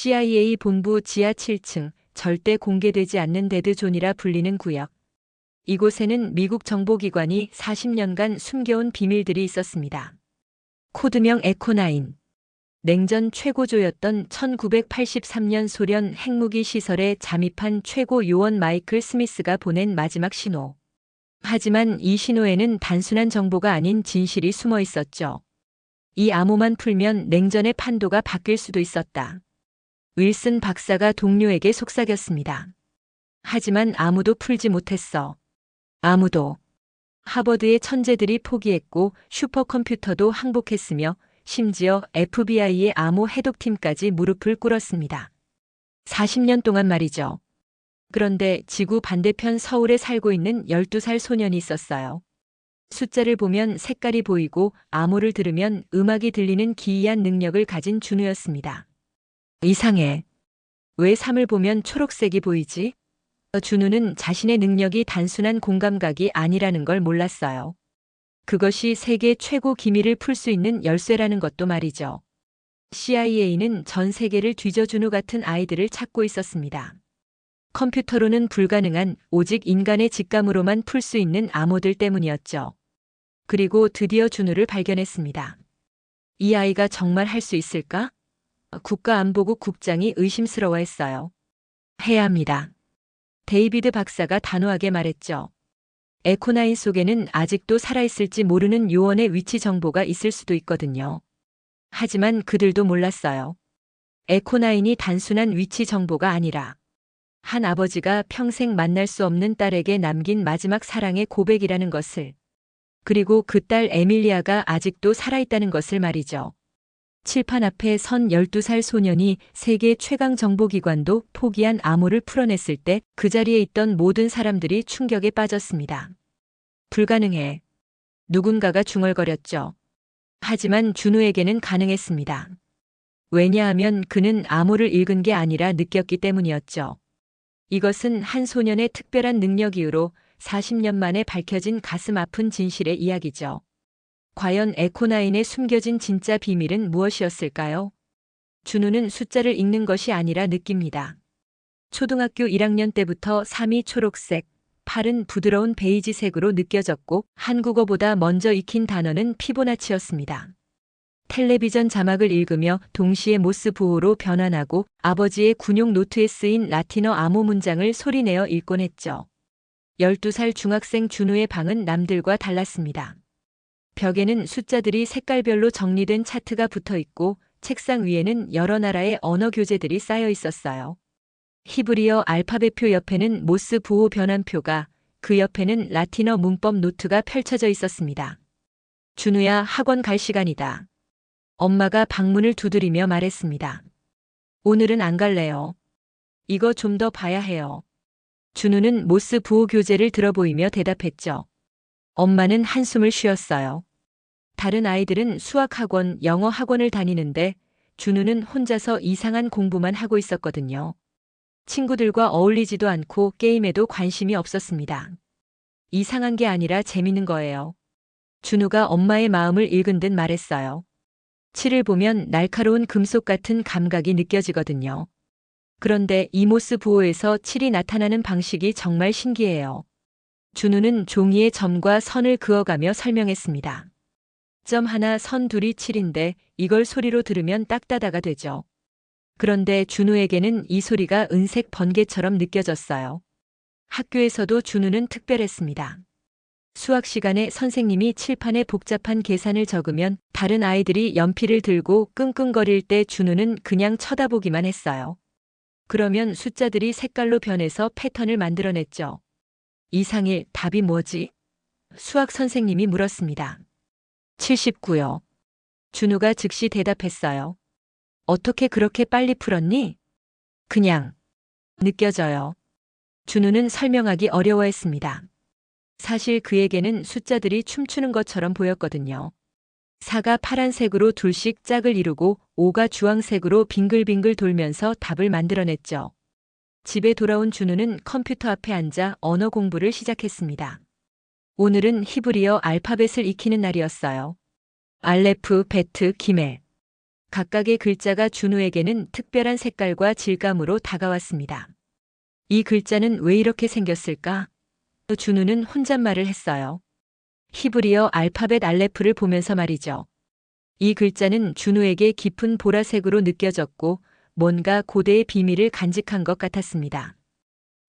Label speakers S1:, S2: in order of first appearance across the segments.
S1: CIA 본부 지하 7층, 절대 공개되지 않는 데드존이라 불리는 구역. 이곳에는 미국 정보기관이 40년간 숨겨온 비밀들이 있었습니다. 코드명 에코9. 냉전 최고조였던 1983년 소련 핵무기 시설에 잠입한 최고 요원 마이클 스미스가 보낸 마지막 신호. 하지만 이 신호에는 단순한 정보가 아닌 진실이 숨어 있었죠. 이 암호만 풀면 냉전의 판도가 바뀔 수도 있었다. 윌슨 박사가 동료에게 속삭였습니다. 하지만 아무도 풀지 못했어. 아무도. 하버드의 천재들이 포기했고 슈퍼컴퓨터도 항복했으며 심지어 FBI의 암호 해독팀까지 무릎을 꿇었습니다. 40년 동안 말이죠. 그런데 지구 반대편 서울에 살고 있는 12살 소년이 있었어요. 숫자를 보면 색깔이 보이고 암호를 들으면 음악이 들리는 기이한 능력을 가진 준우였습니다. 이상해. 왜 3을 보면 초록색이 보이지? 준우는 자신의 능력이 단순한 공감각이 아니라는 걸 몰랐어요. 그것이 세계 최고 기밀을 풀 수 있는 열쇠라는 것도 말이죠. CIA는 전 세계를 뒤져 준우 같은 아이들을 찾고 있었습니다. 컴퓨터로는 불가능한 오직 인간의 직감으로만 풀 수 있는 암호들 때문이었죠. 그리고 드디어 준우를 발견했습니다. 이 아이가 정말 할 수 있을까? 국가안보국 국장이 의심스러워했어요. 해야 합니다. 데이비드 박사가 단호하게 말했죠. 에코9 속에는 아직도 살아있을지 모르는 요원의 위치 정보가 있을 수도 있거든요. 하지만 그들도 몰랐어요. 에코9이 단순한 위치 정보가 아니라 한 아버지가 평생 만날 수 없는 딸에게 남긴 마지막 사랑의 고백이라는 것을, 그리고 그 딸 에밀리아가 아직도 살아있다는 것을 말이죠. 칠판 앞에 선 12살 소년이 세계 최강 정보기관도 포기한 암호를 풀어냈을 때 그 자리에 있던 모든 사람들이 충격에 빠졌습니다. 불가능해. 누군가가 중얼거렸죠. 하지만 준우에게는 가능했습니다. 왜냐하면 그는 암호를 읽은 게 아니라 느꼈기 때문이었죠. 이것은 한 소년의 특별한 능력 이후로 40년 만에 밝혀진 가슴 아픈 진실의 이야기죠. 과연 에코9의 숨겨진 진짜 비밀은 무엇이었을까요? 준우는 숫자를 읽는 것이 아니라 느낍니다. 초등학교 1학년 때부터 3이 초록색, 8은 부드러운 베이지색으로 느껴졌고 한국어보다 먼저 익힌 단어는 피보나치였습니다. 텔레비전 자막을 읽으며 동시에 모스 부호로 변환하고 아버지의 군용 노트에 쓰인 라틴어 암호 문장을 소리내어 읽곤 했죠. 12살 중학생 준우의 방은 남들과 달랐습니다. 벽에는 숫자들이 색깔별로 정리된 차트가 붙어 있고 책상 위에는 여러 나라의 언어 교재들이 쌓여 있었어요. 히브리어 알파벳표 옆에는 모스 부호 변환표가, 그 옆에는 라틴어 문법 노트가 펼쳐져 있었습니다. 준우야, 학원 갈 시간이다. 엄마가 방문을 두드리며 말했습니다. 오늘은 안 갈래요. 이거 좀 더 봐야 해요. 준우는 모스 부호 교재를 들어보이며 대답했죠. 엄마는 한숨을 쉬었어요. 다른 아이들은 수학학원, 영어학원을 다니는데 준우는 혼자서 이상한 공부만 하고 있었거든요. 친구들과 어울리지도 않고 게임에도 관심이 없었습니다. 이상한 게 아니라 재밌는 거예요. 준우가 엄마의 마음을 읽은 듯 말했어요. 7을 보면 날카로운 금속 같은 감각이 느껴지거든요. 그런데 이모스 부호에서 7이 나타나는 방식이 정말 신기해요. 준우는 종이에 점과 선을 그어가며 설명했습니다. 점 하나, 선 둘이 7인데 이걸 소리로 들으면 딱따다가 되죠. 그런데 준우에게는 이 소리가 은색 번개처럼 느껴졌어요. 학교에서도 준우는 특별했습니다. 수학 시간에 선생님이 칠판에 복잡한 계산을 적으면 다른 아이들이 연필을 들고 끙끙거릴 때 준우는 그냥 쳐다보기만 했어요. 그러면 숫자들이 색깔로 변해서 패턴을 만들어냈죠. 이상일, 답이 뭐지? 수학 선생님이 물었습니다. 79요. 준우가 즉시 대답했어요. 어떻게 그렇게 빨리 풀었니? 그냥 느껴져요. 준우는 설명하기 어려워했습니다. 사실 그에게는 숫자들이 춤추는 것처럼 보였거든요. 4가 파란색으로 둘씩 짝을 이루고 5가 주황색으로 빙글빙글 돌면서 답을 만들어냈죠. 집에 돌아온 준우는 컴퓨터 앞에 앉아 언어 공부를 시작했습니다. 오늘은 히브리어 알파벳을 익히는 날이었어요. 알레프, 베트, 기멜. 각각의 글자가 준우에게는 특별한 색깔과 질감으로 다가왔습니다. 이 글자는 왜 이렇게 생겼을까? 준우는 혼잣말을 했어요. 히브리어 알파벳 알레프를 보면서 말이죠. 이 글자는 준우에게 깊은 보라색으로 느껴졌고 뭔가 고대의 비밀을 간직한 것 같았습니다.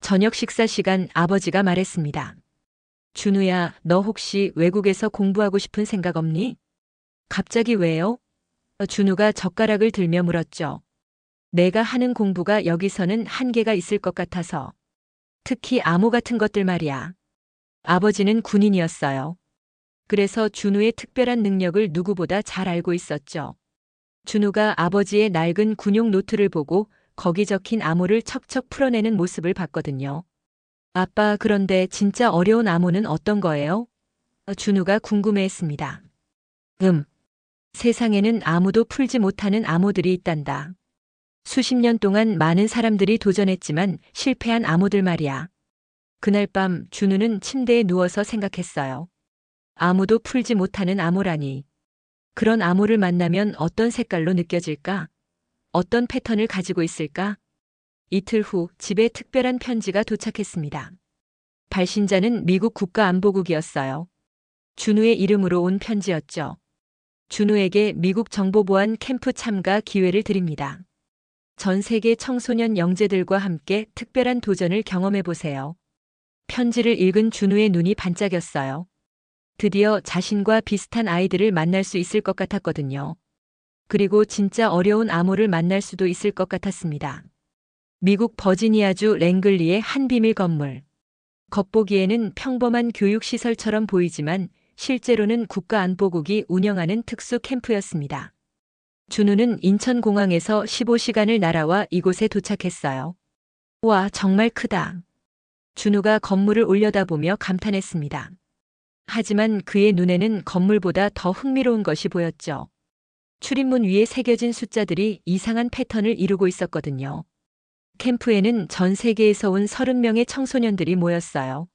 S1: 저녁 식사 시간 아버지가 말했습니다. 준우야, 너 혹시 외국에서 공부하고 싶은 생각 없니? 갑자기 왜요? 준우가 젓가락을 들며 물었죠. 내가 하는 공부가 여기서는 한계가 있을 것 같아서. 특히 암호 같은 것들 말이야. 아버지는 군인이었어요. 그래서 준우의 특별한 능력을 누구보다 잘 알고 있었죠. 준우가 아버지의 낡은 군용 노트를 보고 거기 적힌 암호를 척척 풀어내는 모습을 봤거든요. 아빠, 그런데 진짜 어려운 암호는 어떤 거예요? 준우가 궁금해했습니다. 세상에는 아무도 풀지 못하는 암호들이 있단다. 수십 년 동안 많은 사람들이 도전했지만 실패한 암호들 말이야. 그날 밤 준우는 침대에 누워서 생각했어요. 아무도 풀지 못하는 암호라니. 그런 암호를 만나면 어떤 색깔로 느껴질까? 어떤 패턴을 가지고 있을까? 이틀 후 집에 특별한 편지가 도착했습니다. 발신자는 미국 국가안보국이었어요. 준우의 이름으로 온 편지였죠. 준우에게 미국 정보보안 캠프 참가 기회를 드립니다. 전 세계 청소년 영재들과 함께 특별한 도전을 경험해 보세요. 편지를 읽은 준우의 눈이 반짝였어요. 드디어 자신과 비슷한 아이들을 만날 수 있을 것 같았거든요. 그리고 진짜 어려운 암호를 만날 수도 있을 것 같았습니다. 미국 버지니아주 랭글리의 한 비밀 건물. 겉보기에는 평범한 교육시설처럼 보이지만 실제로는 국가안보국이 운영하는 특수 캠프였습니다. 준우는 인천공항에서 15시간을 날아와 이곳에 도착했어요. 와, 정말 크다. 준우가 건물을 올려다보며 감탄했습니다. 하지만 그의 눈에는 건물보다 더 흥미로운 것이 보였죠. 출입문 위에 새겨진 숫자들이 이상한 패턴을 이루고 있었거든요. 캠프에는 전 세계에서 온 30명의 청소년들이 모였어요.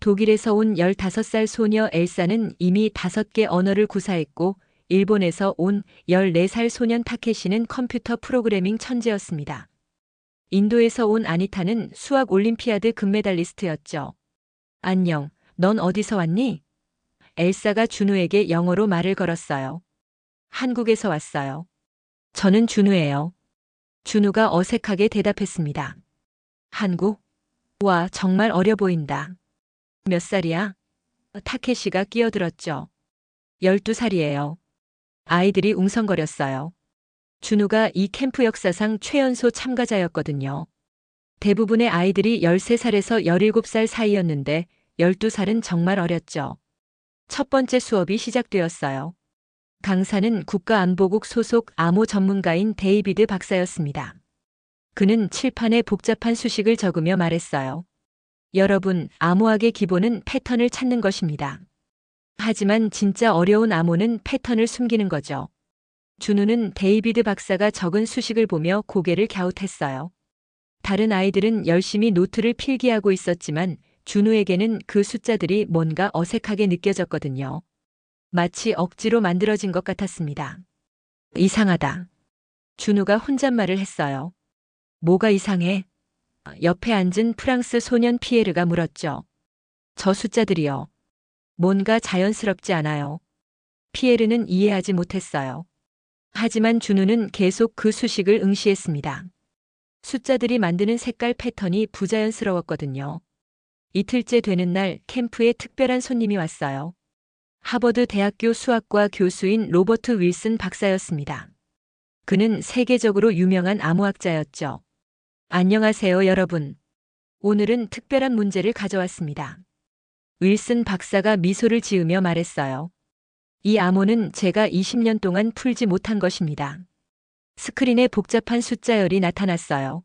S1: 독일에서 온 15살 소녀 엘사는 이미 5개 언어를 구사했고 일본에서 온 14살 소년 타케시는 컴퓨터 프로그래밍 천재였습니다. 인도에서 온 아니타는 수학 올림피아드 금메달리스트였죠. 안녕, 넌 어디서 왔니? 엘사가 준우에게 영어로 말을 걸었어요. 한국에서 왔어요. 저는 준우예요. 준우가 어색하게 대답했습니다. 한국? 와, 정말 어려 보인다. 몇 살이야? 타케시가 끼어들었죠. 12살이에요. 아이들이 웅성거렸어요. 준우가 이 캠프 역사상 최연소 참가자였거든요. 대부분의 아이들이 13살에서 17살 사이였는데 12살은 정말 어렸죠. 첫 번째 수업이 시작되었어요. 강사는 국가안보국 소속 암호 전문가인 데이비드 박사였습니다. 그는 칠판에 복잡한 수식을 적으며 말했어요. 여러분, 암호학의 기본은 패턴을 찾는 것입니다. 하지만 진짜 어려운 암호는 패턴을 숨기는 거죠. 준우는 데이비드 박사가 적은 수식을 보며 고개를 갸웃했어요. 다른 아이들은 열심히 노트를 필기하고 있었지만 준우에게는 그 숫자들이 뭔가 어색하게 느껴졌거든요. 마치 억지로 만들어진 것 같았습니다. 이상하다. 준우가 혼잣말을 했어요. 뭐가 이상해? 옆에 앉은 프랑스 소년 피에르가 물었죠. 저 숫자들이요. 뭔가 자연스럽지 않아요. 피에르는 이해하지 못했어요. 하지만 준우는 계속 그 수식을 응시했습니다. 숫자들이 만드는 색깔 패턴이 부자연스러웠거든요. 이틀째 되는 날 캠프에 특별한 손님이 왔어요. 하버드 대학교 수학과 교수인 로버트 윌슨 박사였습니다. 그는 세계적으로 유명한 암호학자였죠. 안녕하세요, 여러분. 오늘은 특별한 문제를 가져왔습니다. 윌슨 박사가 미소를 지으며 말했어요. 이 암호는 제가 20년 동안 풀지 못한 것입니다. 스크린에 복잡한 숫자열이 나타났어요.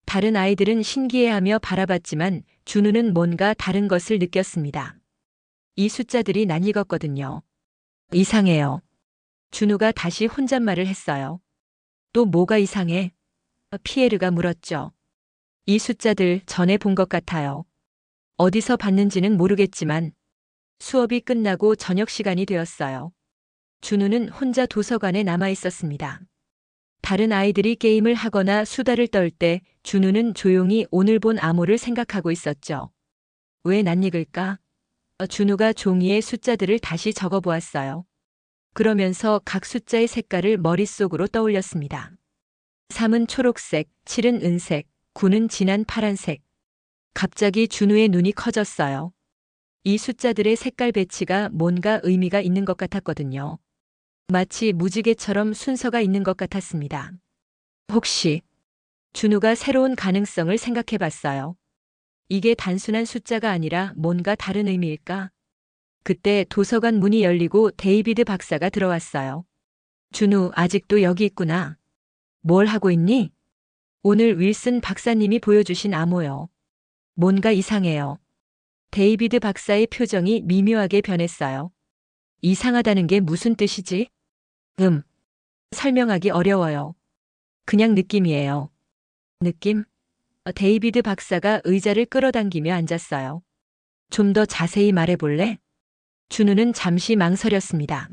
S1: 다른 아이들은 신기해하며 바라봤지만 준우는 뭔가 다른 것을 느꼈습니다. 이 숫자들이 낯익었거든요. 이상해요. 준우가 다시 혼잣말을 했어요. 또 뭐가 이상해? 피에르가 물었죠. 이 숫자들 전에 본 것 같아요. 어디서 봤는지는 모르겠지만 수업이 끝나고 저녁 시간이 되었어요. 준우는 혼자 도서관에 남아 있었습니다. 다른 아이들이 게임을 하거나 수다를 떨 때 준우는 조용히 오늘 본 암호를 생각하고 있었죠. 왜 낯익을까? 준우가 종이에 숫자들을 다시 적어 보았어요. 그러면서 각 숫자의 색깔을 머릿속으로 떠올렸습니다. 3은 초록색, 7은 은색, 9는 진한 파란색. 갑자기 준우의 눈이 커졌어요. 이 숫자들의 색깔 배치가 뭔가 의미가 있는 것 같았거든요. 마치 무지개처럼 순서가 있는 것 같았습니다. 혹시 준우가 새로운 가능성을 생각해 봤어요. 이게 단순한 숫자가 아니라 뭔가 다른 의미일까? 그때 도서관 문이 열리고 데이비드 박사가 들어왔어요. 준우, 아직도 여기 있구나. 뭘 하고 있니? 오늘 윌슨 박사님이 보여주신 암호요. 뭔가 이상해요. 데이비드 박사의 표정이 미묘하게 변했어요. 이상하다는 게 무슨 뜻이지? 설명하기 어려워요. 그냥 느낌이에요. 느낌? 데이비드 박사가 의자를 끌어당기며 앉았어요. 좀 더 자세히 말해볼래? 준우는 잠시 망설였습니다.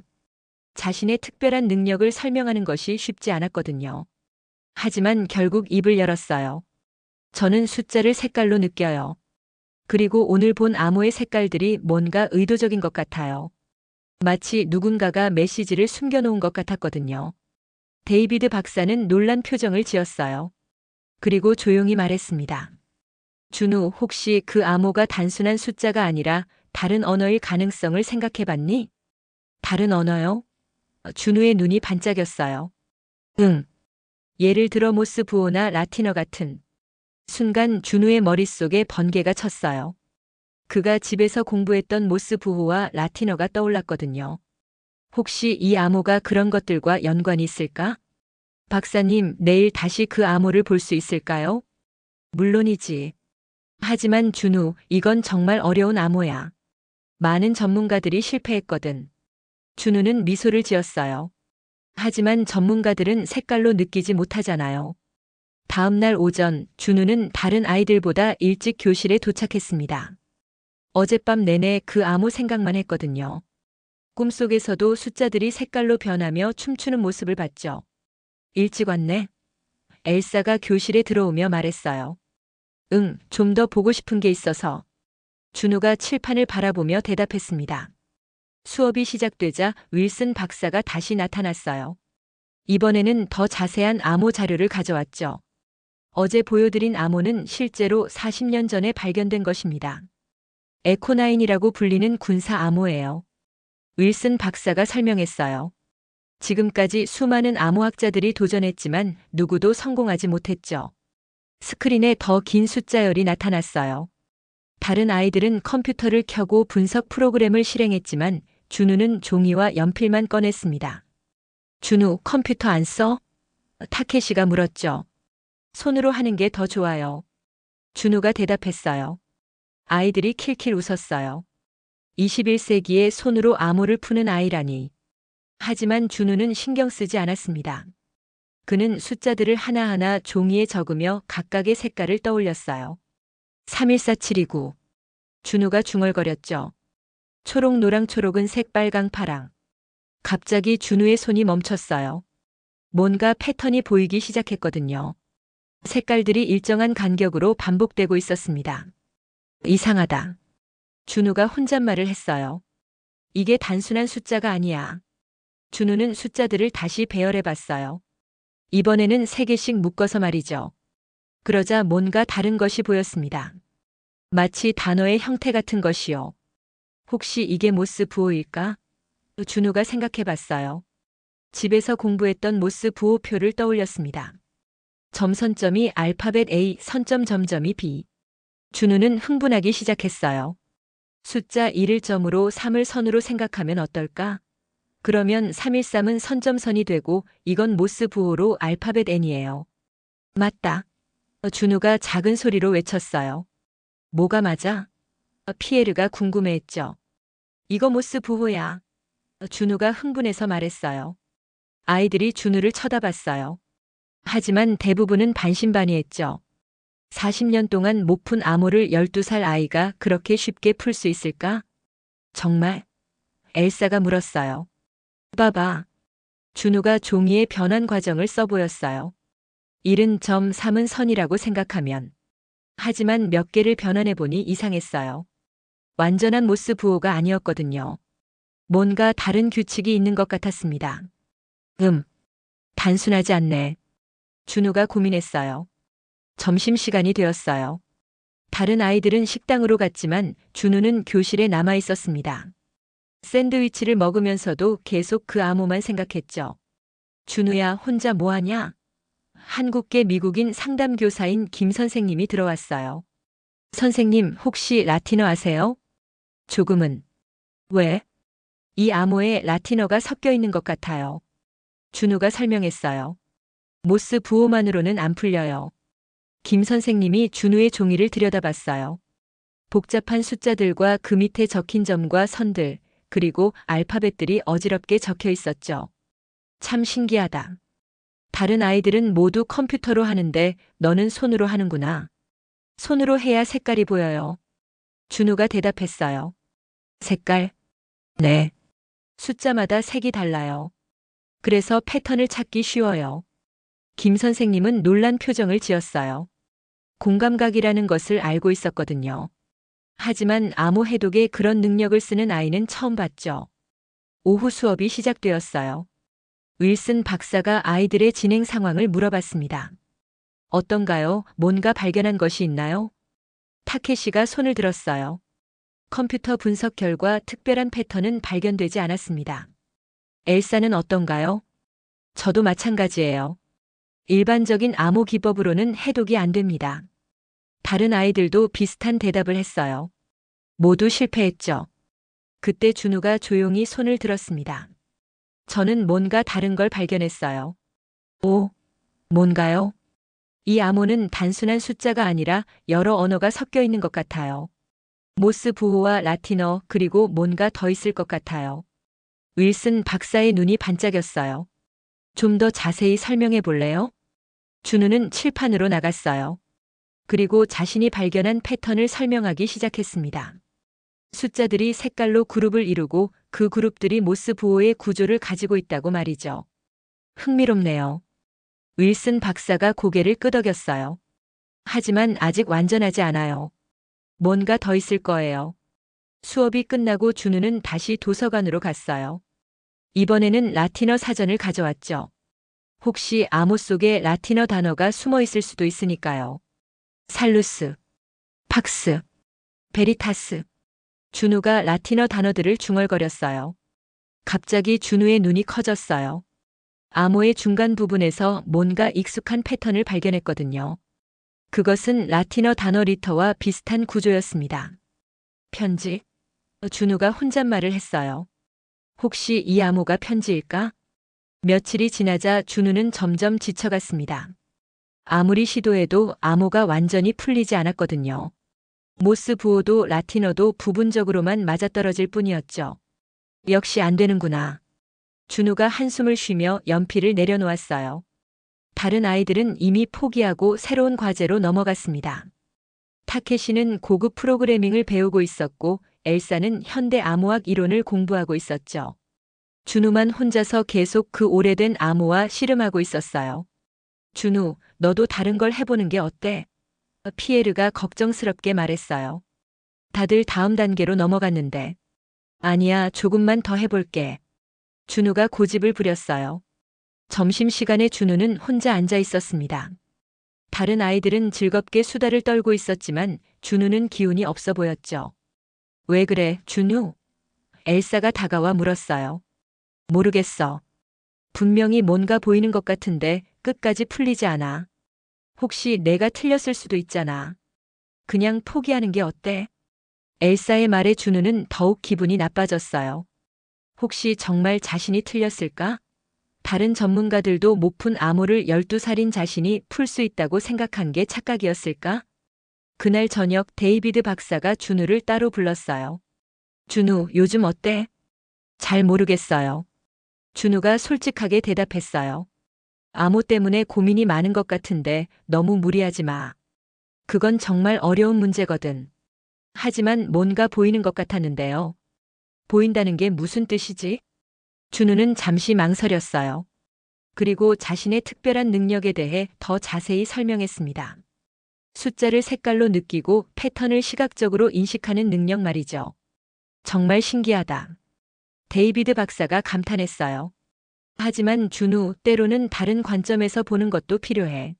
S1: 자신의 특별한 능력을 설명하는 것이 쉽지 않았거든요. 하지만 결국 입을 열었어요. 저는 숫자를 색깔로 느껴요. 그리고 오늘 본 암호의 색깔들이 뭔가 의도적인 것 같아요. 마치 누군가가 메시지를 숨겨놓은 것 같았거든요. 데이비드 박사는 놀란 표정을 지었어요. 그리고 조용히 말했습니다. 준우, 혹시 그 암호가 단순한 숫자가 아니라 다른 언어일 가능성을 생각해 봤니? 다른 언어요? 준우의 눈이 반짝였어요. 응. 예를 들어 모스 부호나 라틴어 같은. 순간 준우의 머릿속에 번개가 쳤어요. 그가 집에서 공부했던 모스 부호와 라틴어가 떠올랐거든요. 혹시 이 암호가 그런 것들과 연관이 있을까? 박사님, 내일 다시 그 암호를 볼 수 있을까요? 물론이지. 하지만 준우, 이건 정말 어려운 암호야. 많은 전문가들이 실패했거든. 준우는 미소를 지었어요. 하지만 전문가들은 색깔로 느끼지 못하잖아요. 다음 날 오전, 준우는 다른 아이들보다 일찍 교실에 도착했습니다. 어젯밤 내내 그 암호 생각만 했거든요. 꿈속에서도 숫자들이 색깔로 변하며 춤추는 모습을 봤죠. 일찍 왔네. 엘사가 교실에 들어오며 말했어요. 응, 좀 더 보고 싶은 게 있어서. 준우가 칠판을 바라보며 대답했습니다. 수업이 시작되자 윌슨 박사가 다시 나타났어요. 이번에는 더 자세한 암호 자료를 가져왔죠. 어제 보여드린 암호는 실제로 40년 전에 발견된 것입니다. 에코나인이라고 불리는 군사 암호예요. 윌슨 박사가 설명했어요. 지금까지 수많은 암호학자들이 도전했지만 누구도 성공하지 못했죠. 스크린에 더 긴 숫자열이 나타났어요. 다른 아이들은 컴퓨터를 켜고 분석 프로그램을 실행했지만 준우는 종이와 연필만 꺼냈습니다. 준우, 컴퓨터 안 써? 타케시가 물었죠. 손으로 하는 게 더 좋아요. 준우가 대답했어요. 아이들이 킬킬 웃었어요. 21세기에 손으로 암호를 푸는 아이라니. 하지만 준우는 신경 쓰지 않았습니다. 그는 숫자들을 하나하나 종이에 적으며 각각의 색깔을 떠올렸어요. 314729. 준우가 중얼거렸죠. 초록, 노랑, 초록은 새빨강, 파랑. 갑자기 준우의 손이 멈췄어요. 뭔가 패턴이 보이기 시작했거든요. 색깔들이 일정한 간격으로 반복되고 있었습니다. 이상하다. 준우가 혼잣말을 했어요. 이게 단순한 숫자가 아니야. 준우는 숫자들을 다시 배열해 봤어요. 이번에는 3개씩 묶어서 말이죠. 그러자 뭔가 다른 것이 보였습니다. 마치 단어의 형태 같은 것이요. 혹시 이게 모스 부호일까? 준우가 생각해 봤어요. 집에서 공부했던 모스 부호표를 떠올렸습니다. 점선점이 알파벳 A, 선점 점점이 B. 준우는 흥분하기 시작했어요. 숫자 1을 점으로 3을 선으로 생각하면 어떨까? 그러면 313은 선점선이 되고 이건 모스 부호로 알파벳 N이에요. 맞다. 준우가 작은 소리로 외쳤어요. 뭐가 맞아? 피에르가 궁금해했죠. 이거 모스 부호야. 준우가 흥분해서 말했어요. 아이들이 준우를 쳐다봤어요. 하지만 대부분은 반신반의했죠. 40년 동안 못 푼 암호를 12살 아이가 그렇게 쉽게 풀 수 있을까? 정말? 엘사가 물었어요. 봐봐. 준우가 종이에 변환 과정을 써보였어요. 70.3은 선이라고 생각하면. 하지만 몇 개를 변환해보니 이상했어요. 완전한 모스 부호가 아니었거든요. 뭔가 다른 규칙이 있는 것 같았습니다. 단순하지 않네. 준우가 고민했어요. 점심시간이 되었어요. 다른 아이들은 식당으로 갔지만 준우는 교실에 남아 있었습니다. 샌드위치를 먹으면서도 계속 그 암호만 생각했죠. 준우야, 혼자 뭐하냐? 한국계 미국인 상담교사인 김 선생님이 들어왔어요. 선생님, 혹시 라틴어 아세요? 조금은. 왜? 이 암호에 라틴어가 섞여 있는 것 같아요. 준우가 설명했어요. 모스 부호만으로는 안 풀려요. 김 선생님이 준우의 종이를 들여다봤어요. 복잡한 숫자들과 그 밑에 적힌 점과 선들, 그리고 알파벳들이 어지럽게 적혀 있었죠. 참 신기하다. 다른 아이들은 모두 컴퓨터로 하는데 너는 손으로 하는구나. 손으로 해야 색깔이 보여요. 준우가 대답했어요. 색깔? 네. 숫자마다 색이 달라요. 그래서 패턴을 찾기 쉬워요. 김 선생님은 놀란 표정을 지었어요. 공감각이라는 것을 알고 있었거든요. 하지만 암호 해독에 그런 능력을 쓰는 아이는 처음 봤죠. 오후 수업이 시작되었어요. 윌슨 박사가 아이들의 진행 상황을 물어봤습니다. 어떤가요? 뭔가 발견한 것이 있나요? 타케시가 손을 들었어요. 컴퓨터 분석 결과 특별한 패턴은 발견되지 않았습니다. 엘사는 어떤가요? 저도 마찬가지예요. 일반적인 암호 기법으로는 해독이 안 됩니다. 다른 아이들도 비슷한 대답을 했어요. 모두 실패했죠. 그때 준우가 조용히 손을 들었습니다. 저는 뭔가 다른 걸 발견했어요. 오, 뭔가요? 이 암호는 단순한 숫자가 아니라 여러 언어가 섞여 있는 것 같아요. 모스 부호와 라틴어, 그리고 뭔가 더 있을 것 같아요. 윌슨 박사의 눈이 반짝였어요. 좀 더 자세히 설명해 볼래요? 준우는 칠판으로 나갔어요. 그리고 자신이 발견한 패턴을 설명하기 시작했습니다. 숫자들이 색깔로 그룹을 이루고 그 그룹들이 모스 부호의 구조를 가지고 있다고 말이죠. 흥미롭네요. 윌슨 박사가 고개를 끄덕였어요. 하지만 아직 완전하지 않아요. 뭔가 더 있을 거예요. 수업이 끝나고 준우는 다시 도서관으로 갔어요. 이번에는 라틴어 사전을 가져왔죠. 혹시 암호 속에 라틴어 단어가 숨어 있을 수도 있으니까요. 살루스, 팍스, 베리타스. 준우가 라틴어 단어들을 중얼거렸어요. 갑자기 준우의 눈이 커졌어요. 암호의 중간 부분에서 뭔가 익숙한 패턴을 발견했거든요. 그것은 라틴어 단어 리터와 비슷한 구조였습니다. 편지? 준우가 혼잣말을 했어요. 혹시 이 암호가 편지일까? 며칠이 지나자 준우는 점점 지쳐갔습니다. 아무리 시도해도 암호가 완전히 풀리지 않았거든요. 모스 부호도 라틴어도 부분적으로만 맞아떨어질 뿐이었죠. 역시 안 되는구나. 준우가 한숨을 쉬며 연필을 내려놓았어요. 다른 아이들은 이미 포기하고 새로운 과제로 넘어갔습니다. 타케시는 고급 프로그래밍을 배우고 있었고 엘사는 현대 암호학 이론을 공부하고 있었죠. 준우만 혼자서 계속 그 오래된 암호와 씨름하고 있었어요. 준우, 너도 다른 걸 해보는 게 어때? 피에르가 걱정스럽게 말했어요. 다들 다음 단계로 넘어갔는데. 아니야, 조금만 더 해볼게. 준우가 고집을 부렸어요. 점심시간에 준우는 혼자 앉아 있었습니다. 다른 아이들은 즐겁게 수다를 떨고 있었지만 준우는 기운이 없어 보였죠. 왜 그래, 준우? 엘사가 다가와 물었어요. 모르겠어. 분명히 뭔가 보이는 것 같은데 끝까지 풀리지 않아. 혹시 내가 틀렸을 수도 있잖아. 그냥 포기하는 게 어때? 엘사의 말에 준우는 더욱 기분이 나빠졌어요. 혹시 정말 자신이 틀렸을까? 다른 전문가들도 못 푼 암호를 12살인 자신이 풀 수 있다고 생각한 게 착각이었을까? 그날 저녁 데이비드 박사가 준우를 따로 불렀어요. 준우, 요즘 어때? 잘 모르겠어요. 준우가 솔직하게 대답했어요. 암호 때문에 고민이 많은 것 같은데 너무 무리하지 마. 그건 정말 어려운 문제거든. 하지만 뭔가 보이는 것 같았는데요. 보인다는 게 무슨 뜻이지? 준우는 잠시 망설였어요. 그리고 자신의 특별한 능력에 대해 더 자세히 설명했습니다. 숫자를 색깔로 느끼고 패턴을 시각적으로 인식하는 능력 말이죠. 정말 신기하다. 데이비드 박사가 감탄했어요. 하지만 준우, 때로는 다른 관점에서 보는 것도 필요해.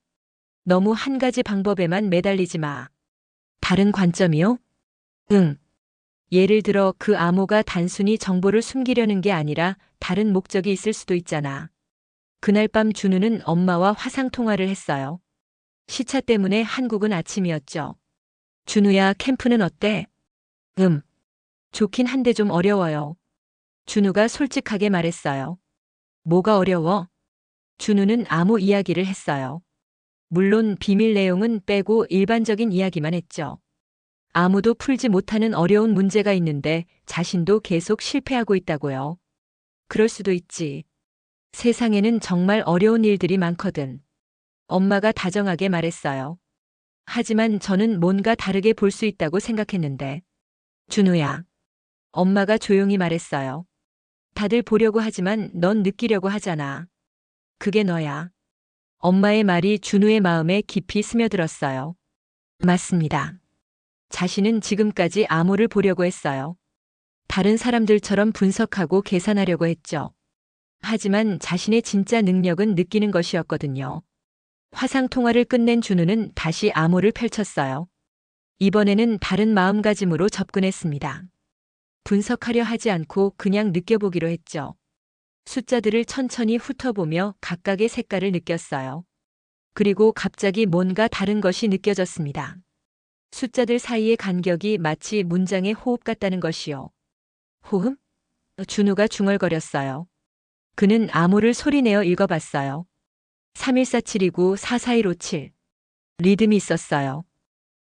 S1: 너무 한 가지 방법에만 매달리지 마. 다른 관점이요? 응. 예를 들어 그 암호가 단순히 정보를 숨기려는 게 아니라 다른 목적이 있을 수도 있잖아. 그날 밤 준우는 엄마와 화상 통화를 했어요. 시차 때문에 한국은 아침이었죠. 준우야, 캠프는 어때? 좋긴 한데 좀 어려워요. 준우가 솔직하게 말했어요. 뭐가 어려워? 준우는 암호 이야기를 했어요. 물론 비밀 내용은 빼고 일반적인 이야기만 했죠. 아무도 풀지 못하는 어려운 문제가 있는데 자신도 계속 실패하고 있다고요. 그럴 수도 있지. 세상에는 정말 어려운 일들이 많거든. 엄마가 다정하게 말했어요. 하지만 저는 뭔가 다르게 볼 수 있다고 생각했는데. 준우야. 엄마가 조용히 말했어요. 다들 보려고 하지만 넌 느끼려고 하잖아. 그게 너야. 엄마의 말이 준우의 마음에 깊이 스며들었어요. 맞습니다. 자신은 지금까지 암호를 보려고 했어요. 다른 사람들처럼 분석하고 계산하려고 했죠. 하지만 자신의 진짜 능력은 느끼는 것이었거든요. 화상 통화를 끝낸 준우는 다시 암호를 펼쳤어요. 이번에는 다른 마음가짐으로 접근했습니다. 분석하려 하지 않고 그냥 느껴보기로 했죠. 숫자들을 천천히 훑어보며 각각의 색깔을 느꼈어요. 그리고 갑자기 뭔가 다른 것이 느껴졌습니다. 숫자들 사이의 간격이 마치 문장의 호흡 같다는 것이요. 호흡? 준우가 중얼거렸어요. 그는 암호를 소리내어 읽어봤어요. 31479 44157. 리듬이 있었어요.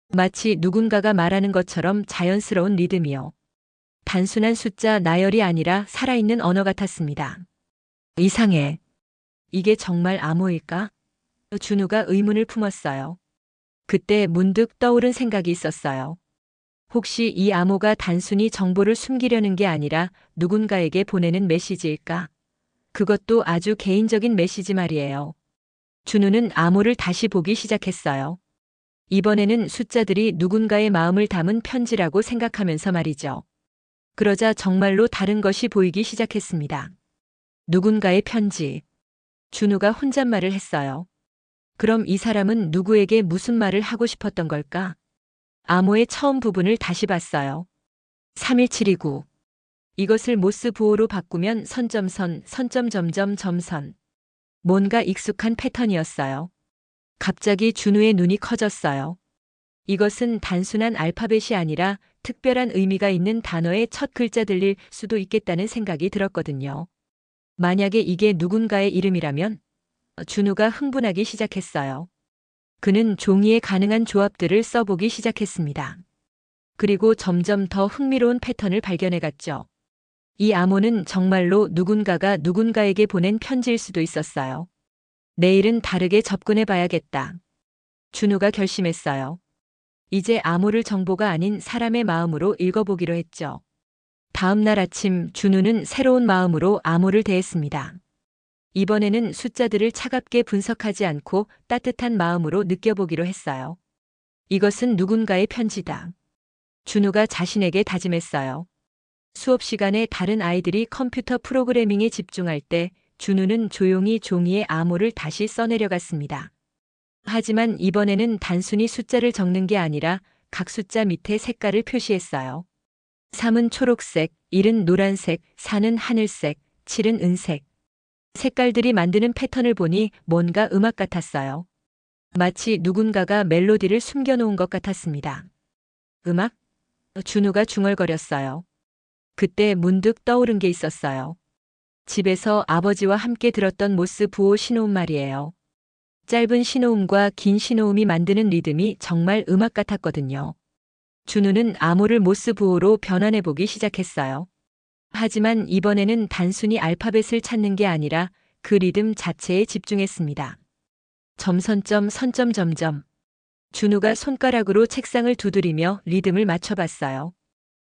S1: 마치 누군가가 말하는 것처럼 자연스러운 리듬이요. 단순한 숫자 나열이 아니라 살아있는 언어 같았습니다. 이상해. 이게 정말 암호일까? 준우가 의문을 품었어요. 그때 문득 떠오른 생각이 있었어요. 혹시 이 암호가 단순히 정보를 숨기려는 게 아니라 누군가에게 보내는 메시지일까? 그것도 아주 개인적인 메시지 말이에요. 준우는 암호를 다시 보기 시작했어요. 이번에는 숫자들이 누군가의 마음을 담은 편지라고 생각하면서 말이죠. 그러자 정말로 다른 것이 보이기 시작했습니다. 누군가의 편지. 준우가 혼잣말을 했어요. 그럼 이 사람은 누구에게 무슨 말을 하고 싶었던 걸까? 암호의 처음 부분을 다시 봤어요. 31729. 이것을 모스 부호로 바꾸면 선점선, 선점점점 점선. 뭔가 익숙한 패턴이었어요. 갑자기 준우의 눈이 커졌어요. 이것은 단순한 알파벳이 아니라 특별한 의미가 있는 단어의 첫 글자들일 수도 있겠다는 생각이 들었거든요. 만약에 이게 누군가의 이름이라면? 준우가 흥분하기 시작했어요. 그는 종이에 가능한 조합들을 써보기 시작했습니다. 그리고 점점 더 흥미로운 패턴을 발견해갔죠. 이 암호는 정말로 누군가가 누군가에게 보낸 편지일 수도 있었어요. 내일은 다르게 접근해봐야겠다. 준우가 결심했어요. 이제 암호를 정보가 아닌 사람의 마음으로 읽어보기로 했죠. 다음 날 아침 준우는 새로운 마음으로 암호를 대했습니다. 이번에는 숫자들을 차갑게 분석하지 않고 따뜻한 마음으로 느껴보기로 했어요. 이것은 누군가의 편지다. 준우가 자신에게 다짐했어요. 수업 시간에 다른 아이들이 컴퓨터 프로그래밍에 집중할 때 준우는 조용히 종이에 암호를 다시 써내려갔습니다. 하지만 이번에는 단순히 숫자를 적는 게 아니라 각 숫자 밑에 색깔을 표시했어요. 3은 초록색, 1은 노란색, 4는 하늘색, 7은 은색. 색깔들이 만드는 패턴을 보니 뭔가 음악 같았어요. 마치 누군가가 멜로디를 숨겨놓은 것 같았습니다. 음악? 준우가 중얼거렸어요. 그때 문득 떠오른 게 있었어요. 집에서 아버지와 함께 들었던 모스 부호 신호음 말이에요. 짧은 신호음과 긴 신호음이 만드는 리듬이 정말 음악 같았거든요. 준우는 암호를 모스 부호로 변환해보기 시작했어요. 하지만 이번에는 단순히 알파벳을 찾는 게 아니라 그 리듬 자체에 집중했습니다. 점선점 선점점점. 준우가 손가락으로 책상을 두드리며 리듬을 맞춰봤어요.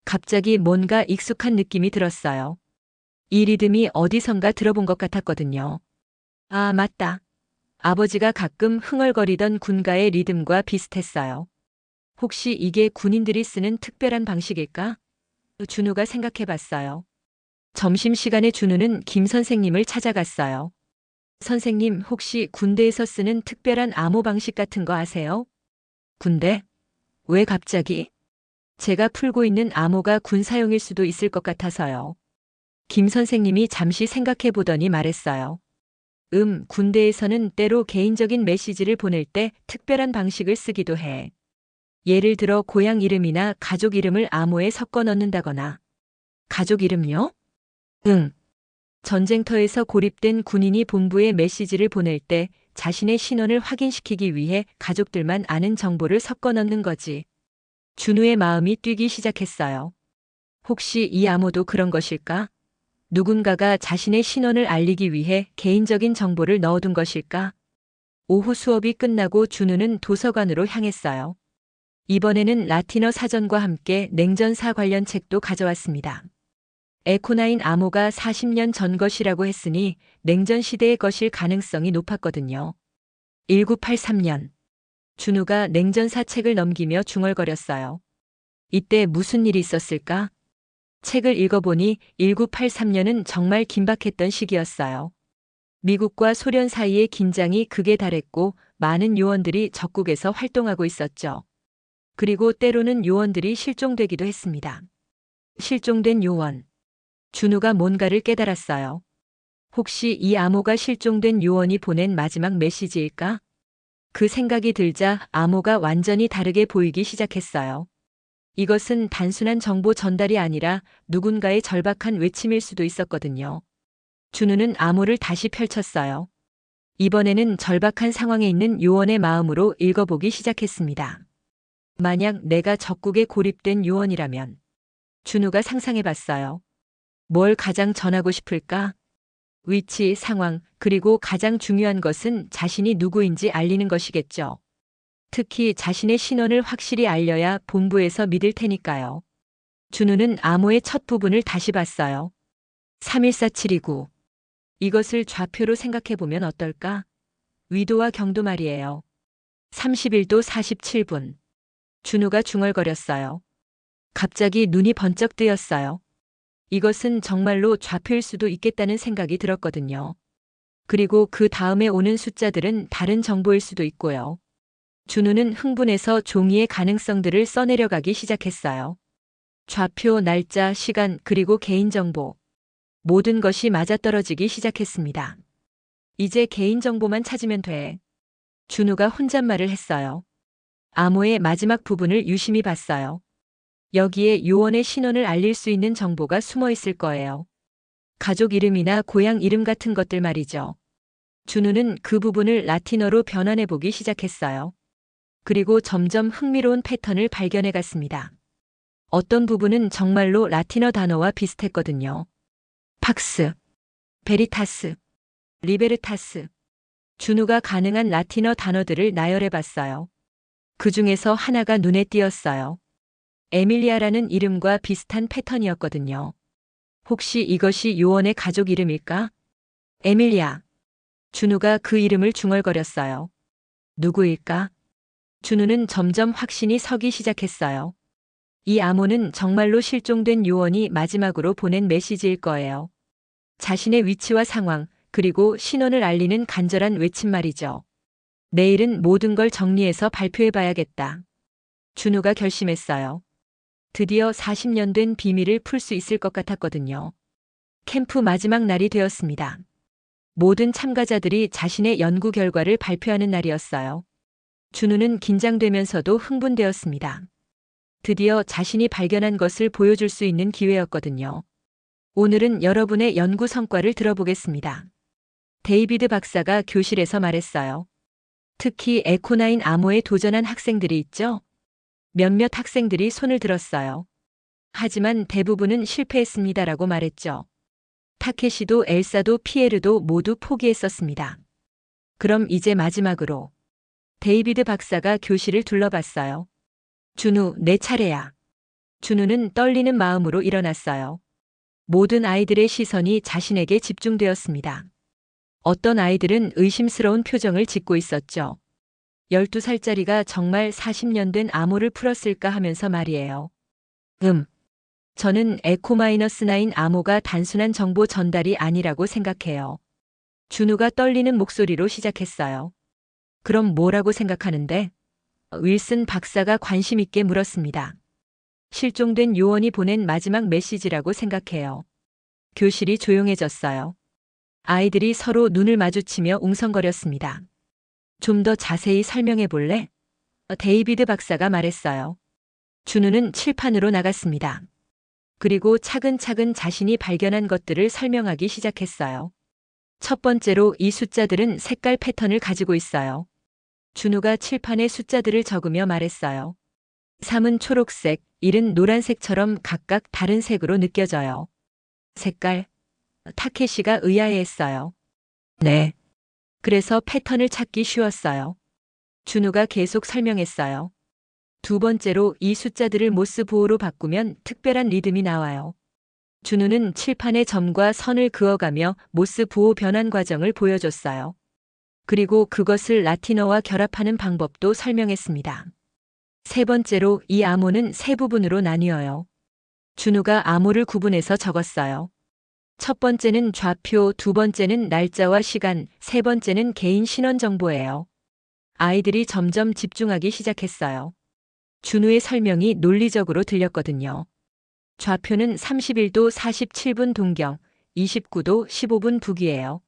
S1: 갑자기 뭔가 익숙한 느낌이 들었어요. 이 리듬이 어디선가 들어본 것 같았거든요. 아, 맞다. 아버지가 가끔 흥얼거리던 군가의 리듬과 비슷했어요. 혹시 이게 군인들이 쓰는 특별한 방식일까? 준우가 생각해 봤어요. 점심시간에 준우는 김 선생님을 찾아갔어요. 선생님, 혹시 군대에서 쓰는 특별한 암호 방식 같은 거 아세요? 군대? 왜 갑자기? 제가 풀고 있는 암호가 군사용일 수도 있을 것 같아서요. 김 선생님이 잠시 생각해 보더니 말했어요. 군대에서는 때로 개인적인 메시지를 보낼 때 특별한 방식을 쓰기도 해. 예를 들어 고향 이름이나 가족 이름을 암호에 섞어 넣는다거나. 가족 이름요? 응. 전쟁터에서 고립된 군인이 본부에 메시지를 보낼 때 자신의 신원을 확인시키기 위해 가족들만 아는 정보를 섞어 넣는 거지. 준우의 마음이 뛰기 시작했어요. 혹시 이 암호도 그런 것일까? 누군가가 자신의 신원을 알리기 위해 개인적인 정보를 넣어둔 것일까? 오후 수업이 끝나고 준우는 도서관으로 향했어요. 이번에는 라틴어 사전과 함께 냉전사 관련 책도 가져왔습니다. 에코나인 암호가 40년 전 것이라고 했으니 냉전 시대의 것일 가능성이 높았거든요. 1983년. 준우가 냉전사 책을 넘기며 중얼거렸어요. 이때 무슨 일이 있었을까? 책을 읽어보니 1983년은 정말 긴박했던 시기였어요. 미국과 소련 사이의 긴장이 극에 달했고 많은 요원들이 적국에서 활동하고 있었죠. 그리고 때로는 요원들이 실종되기도 했습니다. 실종된 요원. 준우가 뭔가를 깨달았어요. 혹시 이 암호가 실종된 요원이 보낸 마지막 메시지일까? 그 생각이 들자 암호가 완전히 다르게 보이기 시작했어요. 이것은 단순한 정보 전달이 아니라 누군가의 절박한 외침일 수도 있었거든요. 준우는 암호를 다시 펼쳤어요. 이번에는 절박한 상황에 있는 요원의 마음으로 읽어보기 시작했습니다. 만약 내가 적국에 고립된 요원이라면 준우가 상상해봤어요. 뭘 가장 전하고 싶을까? 위치, 상황, 그리고 가장 중요한 것은 자신이 누구인지 알리는 것이겠죠. 특히 자신의 신원을 확실히 알려야 본부에서 믿을 테니까요. 준우는 암호의 첫 부분을 다시 봤어요. 314729. 이것을 좌표로 생각해보면 어떨까? 위도와 경도 말이에요. 31도 47분. 준우가 중얼거렸어요. 갑자기 눈이 번쩍 뜨였어요. 이것은 정말로 좌표일 수도 있겠다는 생각이 들었거든요. 그리고 그 다음에 오는 숫자들은 다른 정보일 수도 있고요. 준우는 흥분해서 종이의 가능성들을 써내려가기 시작했어요. 좌표, 날짜, 시간, 그리고 개인정보. 모든 것이 맞아떨어지기 시작했습니다. 이제 개인정보만 찾으면 돼. 준우가 혼잣말을 했어요. 암호의 마지막 부분을 유심히 봤어요. 여기에 요원의 신원을 알릴 수 있는 정보가 숨어 있을 거예요. 가족 이름이나 고향 이름 같은 것들 말이죠. 준우는 그 부분을 라틴어로 변환해 보기 시작했어요. 그리고 점점 흥미로운 패턴을 발견해 갔습니다. 어떤 부분은 정말로 라틴어 단어와 비슷했거든요. 팍스, 베리타스, 리베르타스. 준우가 가능한 라틴어 단어들을 나열해 봤어요. 그 중에서 하나가 눈에 띄었어요. 에밀리아라는 이름과 비슷한 패턴이었거든요. 혹시 이것이 요원의 가족 이름일까? 에밀리아. 준우가 그 이름을 중얼거렸어요. 누구일까? 준우는 점점 확신이 서기 시작했어요. 이 암호는 정말로 실종된 요원이 마지막으로 보낸 메시지일 거예요. 자신의 위치와 상황, 그리고 신원을 알리는 간절한 외침 말이죠. 내일은 모든 걸 정리해서 발표해봐야겠다. 준우가 결심했어요. 드디어 40년 된 비밀을 풀 수 있을 것 같았거든요. 캠프 마지막 날이 되었습니다. 모든 참가자들이 자신의 연구 결과를 발표하는 날이었어요. 준우는 긴장되면서도 흥분되었습니다. 드디어 자신이 발견한 것을 보여줄 수 있는 기회였거든요. 오늘은 여러분의 연구 성과를 들어보겠습니다. 데이비드 박사가 교실에서 말했어요. 특히 에코나인 암호에 도전한 학생들이 있죠? 몇몇 학생들이 손을 들었어요. 하지만 대부분은 실패했습니다라고 말했죠. 타케시도 엘사도 피에르도 모두 포기했었습니다. 그럼 이제 마지막으로 데이비드 박사가 교실을 둘러봤어요. 준우, 내 차례야. 준우는 떨리는 마음으로 일어났어요. 모든 아이들의 시선이 자신에게 집중되었습니다. 어떤 아이들은 의심스러운 표정을 짓고 있었죠. 12살짜리가 정말 40년 된 암호를 풀었을까 하면서 말이에요. 저는 에코-9 암호가 단순한 정보 전달이 아니라고 생각해요. 준우가 떨리는 목소리로 시작했어요. 그럼 뭐라고 생각하는데? 윌슨 박사가 관심 있게 물었습니다. 실종된 요원이 보낸 마지막 메시지라고 생각해요. 교실이 조용해졌어요. 아이들이 서로 눈을 마주치며 웅성거렸습니다. 좀 더 자세히 설명해 볼래? 데이비드 박사가 말했어요. 준우는 칠판으로 나갔습니다. 그리고 차근차근 자신이 발견한 것들을 설명하기 시작했어요. 첫 번째로 이 숫자들은 색깔 패턴을 가지고 있어요. 준우가 칠판에 숫자들을 적으며 말했어요. 3은 초록색, 1은 노란색처럼 각각 다른 색으로 느껴져요. 색깔? 타케시가 의아해했어요. 네. 그래서 패턴을 찾기 쉬웠어요. 준우가 계속 설명했어요. 두 번째로 이 숫자들을 모스 부호로 바꾸면 특별한 리듬이 나와요. 준우는 칠판에 점과 선을 그어가며 모스 부호 변환 과정을 보여줬어요. 그리고 그것을 라틴어와 결합하는 방법도 설명했습니다. 세 번째로 이 암호는 세 부분으로 나뉘어요. 준우가 암호를 구분해서 적었어요. 첫 번째는 좌표, 두 번째는 날짜와 시간, 세 번째는 개인 신원 정보예요. 아이들이 점점 집중하기 시작했어요. 준우의 설명이 논리적으로 들렸거든요. 좌표는 31도 47분 동경, 29도 15분 북이에요.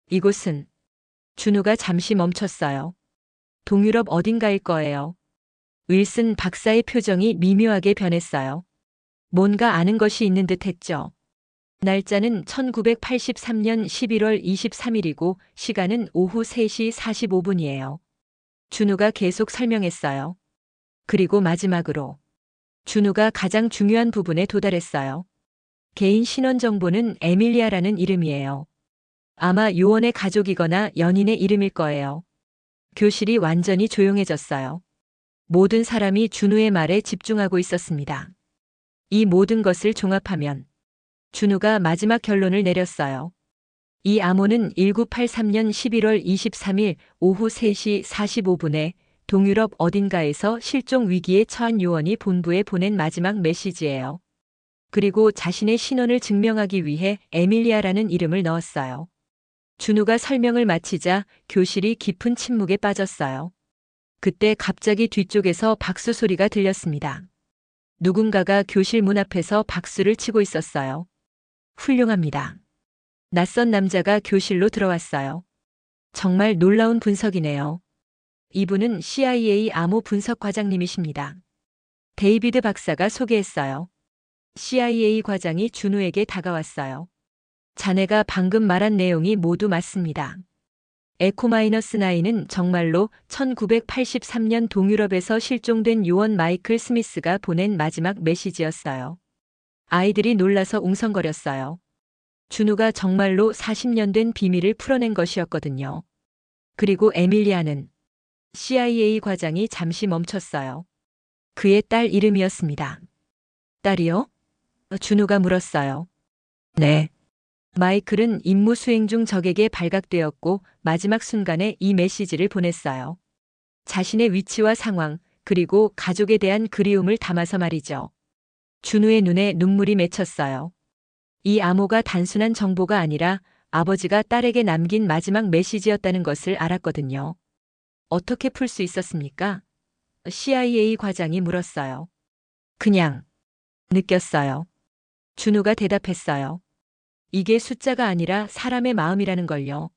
S1: 이곳은 준우가 잠시 멈췄어요. 동유럽 어딘가일 거예요. 윌슨 박사의 표정이 미묘하게 변했어요. 뭔가 아는 것이 있는 듯 했죠. 날짜는 1983년 11월 23일이고 시간은 오후 3시 45분이에요. 준우가 계속 설명했어요. 그리고 마지막으로 준우가 가장 중요한 부분에 도달했어요. 개인 신원 정보는 에밀리아라는 이름이에요. 아마 요원의 가족이거나 연인의 이름일 거예요. 교실이 완전히 조용해졌어요. 모든 사람이 준우의 말에 집중하고 있었습니다. 이 모든 것을 종합하면 준우가 마지막 결론을 내렸어요. 이 암호는 1983년 11월 23일 오후 3시 45분에 동유럽 어딘가에서 실종 위기에 처한 요원이 본부에 보낸 마지막 메시지예요. 그리고 자신의 신원을 증명하기 위해 에밀리아라는 이름을 넣었어요. 준우가 설명을 마치자 교실이 깊은 침묵에 빠졌어요. 그때 갑자기 뒤쪽에서 박수 소리가 들렸습니다. 누군가가 교실 문 앞에서 박수를 치고 있었어요. 훌륭합니다. 낯선 남자가 교실로 들어왔어요. 정말 놀라운 분석이네요. 이분은 CIA 암호 분석 과장님이십니다. 데이비드 박사가 소개했어요. CIA 과장이 준우에게 다가왔어요. 자네가 방금 말한 내용이 모두 맞습니다. 에코-9는 정말로 1983년 동유럽에서 실종된 요원 마이클 스미스가 보낸 마지막 메시지였어요. 아이들이 놀라서 웅성거렸어요. 준우가 정말로 40년 된 비밀을 풀어낸 것이었거든요. 그리고 에밀리아는 CIA 과장이 잠시 멈췄어요. 그의 딸 이름이었습니다. 딸이요? 준우가 물었어요. 네. 마이클은 임무 수행 중 적에게 발각되었고 마지막 순간에 이 메시지를 보냈어요. 자신의 위치와 상황, 그리고 가족에 대한 그리움을 담아서 말이죠. 준우의 눈에 눈물이 맺혔어요. 이 암호가 단순한 정보가 아니라 아버지가 딸에게 남긴 마지막 메시지였다는 것을 알았거든요. 어떻게 풀 수 있었습니까? CIA 과장이 물었어요. 그냥 느꼈어요. 준우가 대답했어요. 이게 숫자가 아니라 사람의 마음이라는 걸요.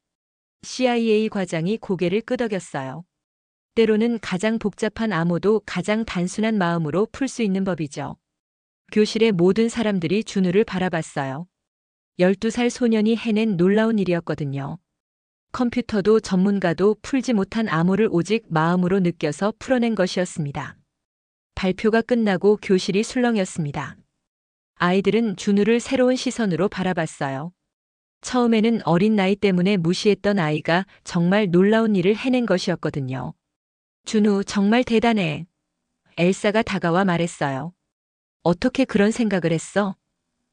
S1: CIA 과장이 고개를 끄덕였어요. 때로는 가장 복잡한 암호도 가장 단순한 마음으로 풀 수 있는 법이죠. 교실의 모든 사람들이 준우를 바라봤어요. 12살 소년이 해낸 놀라운 일이었거든요. 컴퓨터도 전문가도 풀지 못한 암호를 오직 마음으로 느껴서 풀어낸 것이었습니다. 발표가 끝나고 교실이 술렁였습니다. 아이들은 준우를 새로운 시선으로 바라봤어요. 처음에는 어린 나이 때문에 무시했던 아이가 정말 놀라운 일을 해낸 것이었거든요. 준우 정말 대단해. 엘사가 다가와 말했어요. 어떻게 그런 생각을 했어?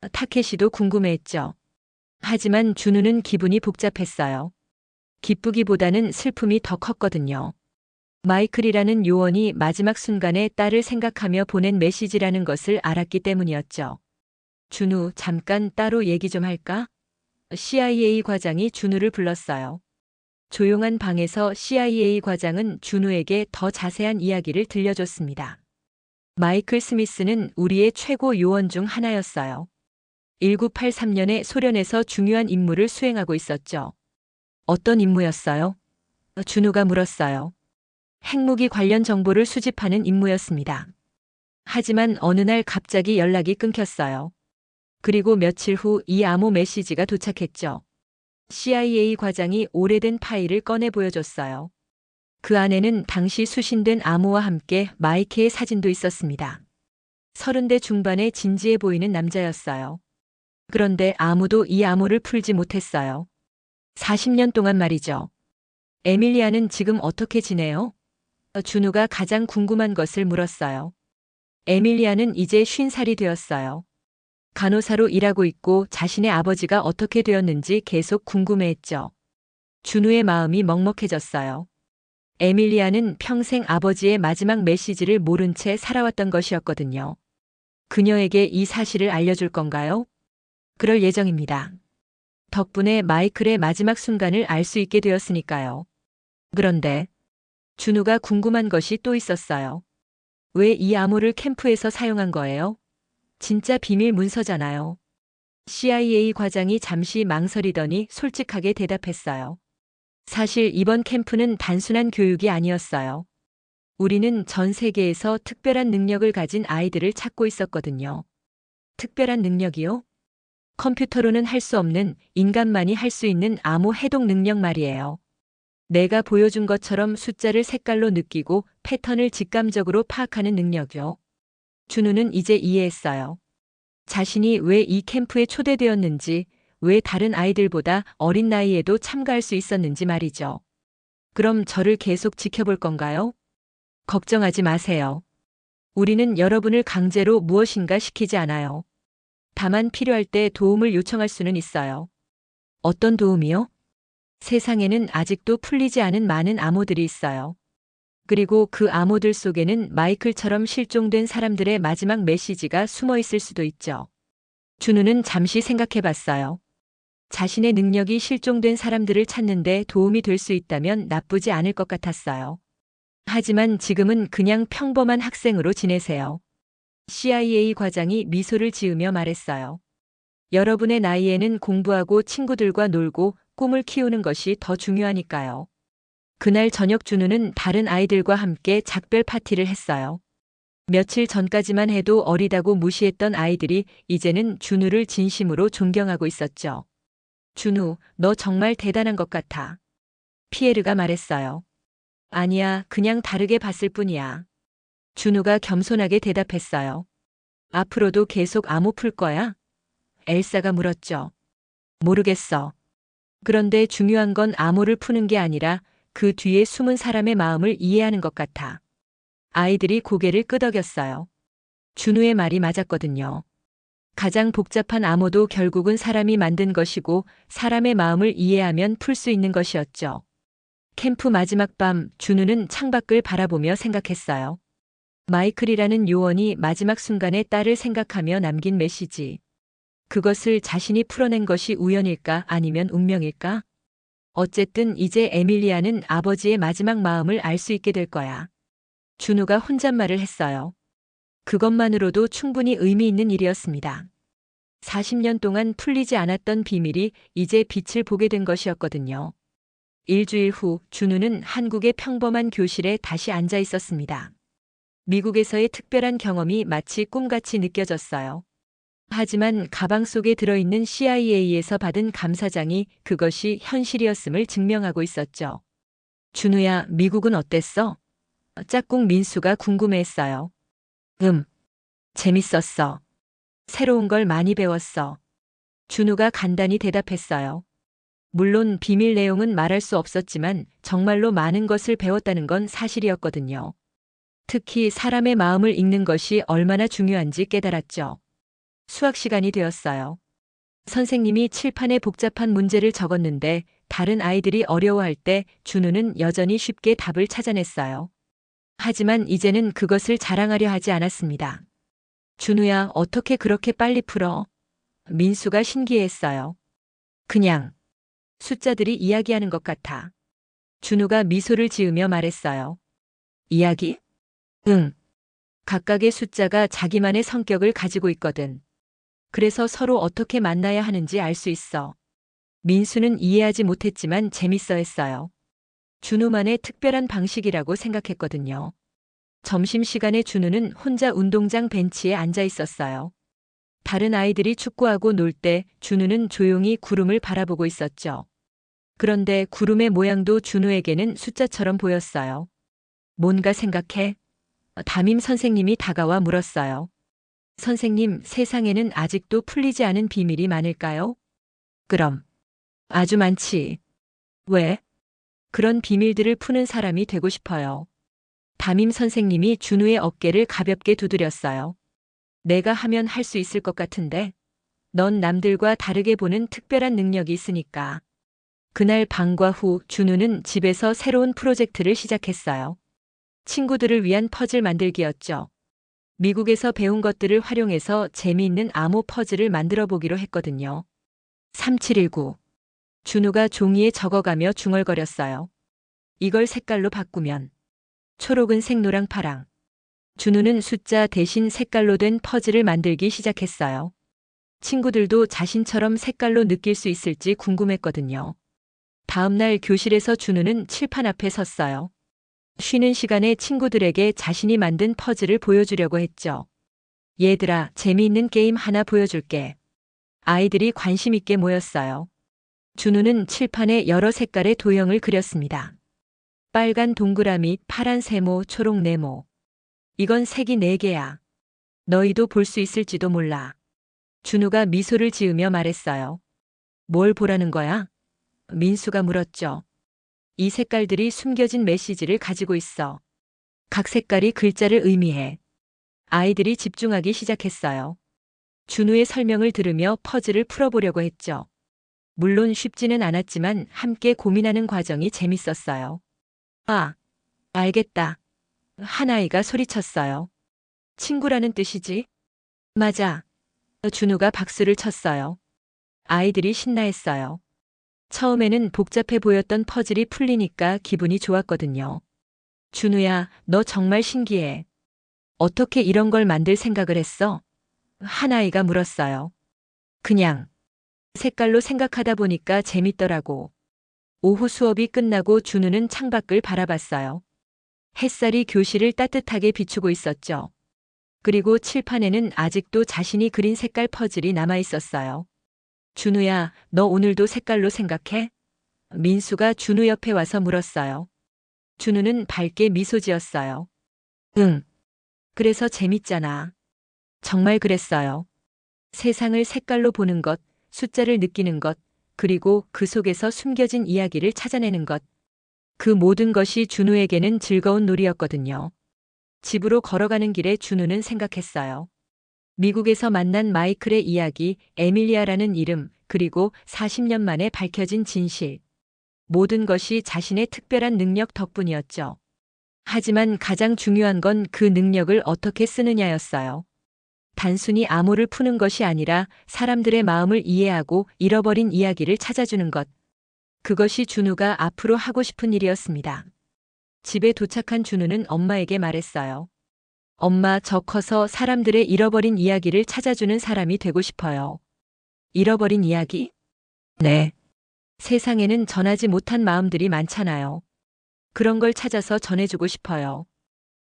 S1: 타케시도 궁금해했죠. 하지만 준우는 기분이 복잡했어요. 기쁘기보다는 슬픔이 더 컸거든요. 마이클이라는 요원이 마지막 순간에 딸을 생각하며 보낸 메시지라는 것을 알았기 때문이었죠. 준우, 잠깐 따로 얘기 좀 할까? CIA 과장이 준우를 불렀어요. 조용한 방에서 CIA 과장은 준우에게 더 자세한 이야기를 들려줬습니다. 마이클 스미스는 우리의 최고 요원 중 하나였어요. 1983년에 소련에서 중요한 임무를 수행하고 있었죠. 어떤 임무였어요? 준우가 물었어요. 핵무기 관련 정보를 수집하는 임무였습니다. 하지만 어느 날 갑자기 연락이 끊겼어요. 그리고 며칠 후 이 암호 메시지가 도착했죠. CIA 과장이 오래된 파일을 꺼내 보여줬어요. 그 안에는 당시 수신된 암호와 함께 마이케의 사진도 있었습니다. 30대 중반의 진지해 보이는 남자였어요. 그런데 아무도 이 암호를 풀지 못했어요. 40년 동안 말이죠. 에밀리아는 지금 어떻게 지내요? 준우가 가장 궁금한 것을 물었어요. 에밀리아는 이제 50살이 되었어요. 간호사로 일하고 있고 자신의 아버지가 어떻게 되었는지 계속 궁금해했죠. 준우의 마음이 먹먹해졌어요. 에밀리아는 평생 아버지의 마지막 메시지를 모른 채 살아왔던 것이었거든요. 그녀에게 이 사실을 알려줄 건가요? 그럴 예정입니다. 덕분에 마이클의 마지막 순간을 알 수 있게 되었으니까요. 그런데 준우가 궁금한 것이 또 있었어요. 왜 이 암호를 캠프에서 사용한 거예요? 진짜 비밀 문서잖아요. CIA 과장이 잠시 망설이더니 솔직하게 대답했어요. 사실 이번 캠프는 단순한 교육이 아니었어요. 우리는 전 세계에서 특별한 능력을 가진 아이들을 찾고 있었거든요. 특별한 능력이요? 컴퓨터로는 할 수 없는 인간만이 할 수 있는 암호 해독 능력 말이에요. 내가 보여준 것처럼 숫자를 색깔로 느끼고 패턴을 직감적으로 파악하는 능력이요. 준우는 이제 이해했어요. 자신이 왜 이 캠프에 초대되었는지, 왜 다른 아이들보다 어린 나이에도 참가할 수 있었는지 말이죠. 그럼 저를 계속 지켜볼 건가요? 걱정하지 마세요. 우리는 여러분을 강제로 무엇인가 시키지 않아요. 다만 필요할 때 도움을 요청할 수는 있어요. 어떤 도움이요? 세상에는 아직도 풀리지 않은 많은 암호들이 있어요. 그리고 그 암호들 속에는 마이클처럼 실종된 사람들의 마지막 메시지가 숨어 있을 수도 있죠. 준우는 잠시 생각해 봤어요. 자신의 능력이 실종된 사람들을 찾는데 도움이 될 수 있다면 나쁘지 않을 것 같았어요. 하지만 지금은 그냥 평범한 학생으로 지내세요. CIA 과장이 미소를 지으며 말했어요. 여러분의 나이에는 공부하고 친구들과 놀고 꿈을 키우는 것이 더 중요하니까요. 그날 저녁 준우는 다른 아이들과 함께 작별 파티를 했어요. 며칠 전까지만 해도 어리다고 무시했던 아이들이 이제는 준우를 진심으로 존경하고 있었죠. 준우, 너 정말 대단한 것 같아. 피에르가 말했어요. 아니야, 그냥 다르게 봤을 뿐이야. 준우가 겸손하게 대답했어요. 앞으로도 계속 암호 풀 거야? 엘사가 물었죠. 모르겠어. 그런데 중요한 건 암호를 푸는 게 아니라 그 뒤에 숨은 사람의 마음을 이해하는 것 같아. 아이들이 고개를 끄덕였어요. 준우의 말이 맞았거든요. 가장 복잡한 암호도 결국은 사람이 만든 것이고 사람의 마음을 이해하면 풀 수 있는 것이었죠. 캠프 마지막 밤 준우는 창밖을 바라보며 생각했어요. 마이클이라는 요원이 마지막 순간에 딸을 생각하며 남긴 메시지. 그것을 자신이 풀어낸 것이 우연일까 아니면 운명일까? 어쨌든 이제 에밀리아는 아버지의 마지막 마음을 알 수 있게 될 거야. 준우가 혼잣말을 했어요. 그것만으로도 충분히 의미 있는 일이었습니다. 40년 동안 풀리지 않았던 비밀이 이제 빛을 보게 된 것이었거든요. 일주일 후 준우는 한국의 평범한 교실에 다시 앉아 있었습니다. 미국에서의 특별한 경험이 마치 꿈같이 느껴졌어요. 하지만 가방 속에 들어있는 CIA에서 받은 감사장이 그것이 현실이었음을 증명하고 있었죠. 준우야, 미국은 어땠어? 짝꿍 민수가 궁금해했어요. 재밌었어. 새로운 걸 많이 배웠어. 준우가 간단히 대답했어요. 물론 비밀 내용은 말할 수 없었지만 정말로 많은 것을 배웠다는 건 사실이었거든요. 특히 사람의 마음을 읽는 것이 얼마나 중요한지 깨달았죠. 수학 시간이 되었어요. 선생님이 칠판에 복잡한 문제를 적었는데 다른 아이들이 어려워할 때 준우는 여전히 쉽게 답을 찾아냈어요. 하지만 이제는 그것을 자랑하려 하지 않았습니다. 준우야, 어떻게 그렇게 빨리 풀어? 민수가 신기해했어요. 그냥 숫자들이 이야기하는 것 같아. 준우가 미소를 지으며 말했어요. 이야기? 응. 각각의 숫자가 자기만의 성격을 가지고 있거든. 그래서 서로 어떻게 만나야 하는지 알 수 있어. 민수는 이해하지 못했지만 재밌어 했어요. 준우만의 특별한 방식이라고 생각했거든요. 점심시간에 준우는 혼자 운동장 벤치에 앉아 있었어요. 다른 아이들이 축구하고 놀 때 준우는 조용히 구름을 바라보고 있었죠. 그런데 구름의 모양도 준우에게는 숫자처럼 보였어요. 뭔가 생각해? 담임 선생님이 다가와 물었어요. 선생님, 세상에는 아직도 풀리지 않은 비밀이 많을까요? 그럼. 아주 많지. 왜? 그런 비밀들을 푸는 사람이 되고 싶어요. 담임 선생님이 준우의 어깨를 가볍게 두드렸어요. 내가 하면 할 수 있을 것 같은데. 넌 남들과 다르게 보는 특별한 능력이 있으니까. 그날 방과 후 준우는 집에서 새로운 프로젝트를 시작했어요. 친구들을 위한 퍼즐 만들기였죠. 미국에서 배운 것들을 활용해서 재미있는 암호 퍼즐을 만들어 보기로 했거든요. 3719. 준우가 종이에 적어가며 중얼거렸어요. 이걸 색깔로 바꾸면. 초록은 색노랑 파랑. 준우는 숫자 대신 색깔로 된 퍼즐을 만들기 시작했어요. 친구들도 자신처럼 색깔로 느낄 수 있을지 궁금했거든요. 다음 날 교실에서 준우는 칠판 앞에 섰어요. 쉬는 시간에 친구들에게 자신이 만든 퍼즐을 보여주려고 했죠. 얘들아, 재미있는 게임 하나 보여줄게. 아이들이 관심 있게 모였어요. 준우는 칠판에 여러 색깔의 도형을 그렸습니다. 빨간 동그라미, 파란 세모, 초록 네모. 이건 색이 4개야. 너희도 볼 수 있을지도 몰라. 준우가 미소를 지으며 말했어요. 뭘 보라는 거야? 민수가 물었죠. 이 색깔들이 숨겨진 메시지를 가지고 있어. 각 색깔이 글자를 의미해. 아이들이 집중하기 시작했어요. 준우의 설명을 들으며 퍼즐을 풀어보려고 했죠. 물론 쉽지는 않았지만 함께 고민하는 과정이 재밌었어요. 아, 알겠다. 한 아이가 소리쳤어요. 친구라는 뜻이지? 맞아. 준우가 박수를 쳤어요. 아이들이 신나했어요. 처음에는 복잡해 보였던 퍼즐이 풀리니까 기분이 좋았거든요. 준우야, 너 정말 신기해. 어떻게 이런 걸 만들 생각을 했어? 한 아이가 물었어요. 그냥 색깔로 생각하다 보니까 재밌더라고. 오후 수업이 끝나고 준우는 창밖을 바라봤어요. 햇살이 교실을 따뜻하게 비추고 있었죠. 그리고 칠판에는 아직도 자신이 그린 색깔 퍼즐이 남아 있었어요. 준우야, 너 오늘도 색깔로 생각해? 민수가 준우 옆에 와서 물었어요. 준우는 밝게 미소 지었어요. 응. 그래서 재밌잖아. 정말 그랬어요. 세상을 색깔로 보는 것, 숫자를 느끼는 것, 그리고 그 속에서 숨겨진 이야기를 찾아내는 것. 그 모든 것이 준우에게는 즐거운 놀이였거든요. 집으로 걸어가는 길에 준우는 생각했어요. 미국에서 만난 마이클의 이야기, 에밀리아라는 이름, 그리고 40년 만에 밝혀진 진실. 모든 것이 자신의 특별한 능력 덕분이었죠. 하지만 가장 중요한 건 그 능력을 어떻게 쓰느냐였어요. 단순히 암호를 푸는 것이 아니라 사람들의 마음을 이해하고 잃어버린 이야기를 찾아주는 것. 그것이 준우가 앞으로 하고 싶은 일이었습니다. 집에 도착한 준우는 엄마에게 말했어요. 엄마, 저 커서 사람들의 잃어버린 이야기를 찾아주는 사람이 되고 싶어요. 잃어버린 이야기? 네. 세상에는 전하지 못한 마음들이 많잖아요. 그런 걸 찾아서 전해주고 싶어요.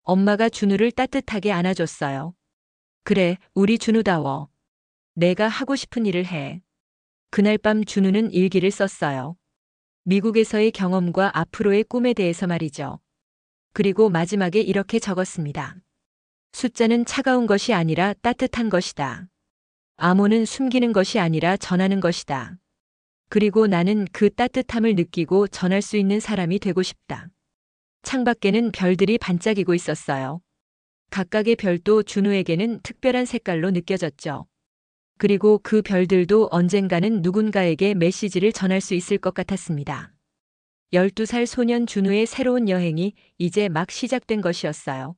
S1: 엄마가 준우를 따뜻하게 안아줬어요. 그래, 우리 준우다워. 내가 하고 싶은 일을 해. 그날 밤 준우는 일기를 썼어요. 미국에서의 경험과 앞으로의 꿈에 대해서 말이죠. 그리고 마지막에 이렇게 적었습니다. 숫자는 차가운 것이 아니라 따뜻한 것이다. 암호는 숨기는 것이 아니라 전하는 것이다. 그리고 나는 그 따뜻함을 느끼고 전할 수 있는 사람이 되고 싶다. 창밖에는 별들이 반짝이고 있었어요. 각각의 별도 준우에게는 특별한 색깔로 느껴졌죠. 그리고 그 별들도 언젠가는 누군가에게 메시지를 전할 수 있을 것 같았습니다. 12살 소년 준우의 새로운 여행이 이제 막 시작된 것이었어요.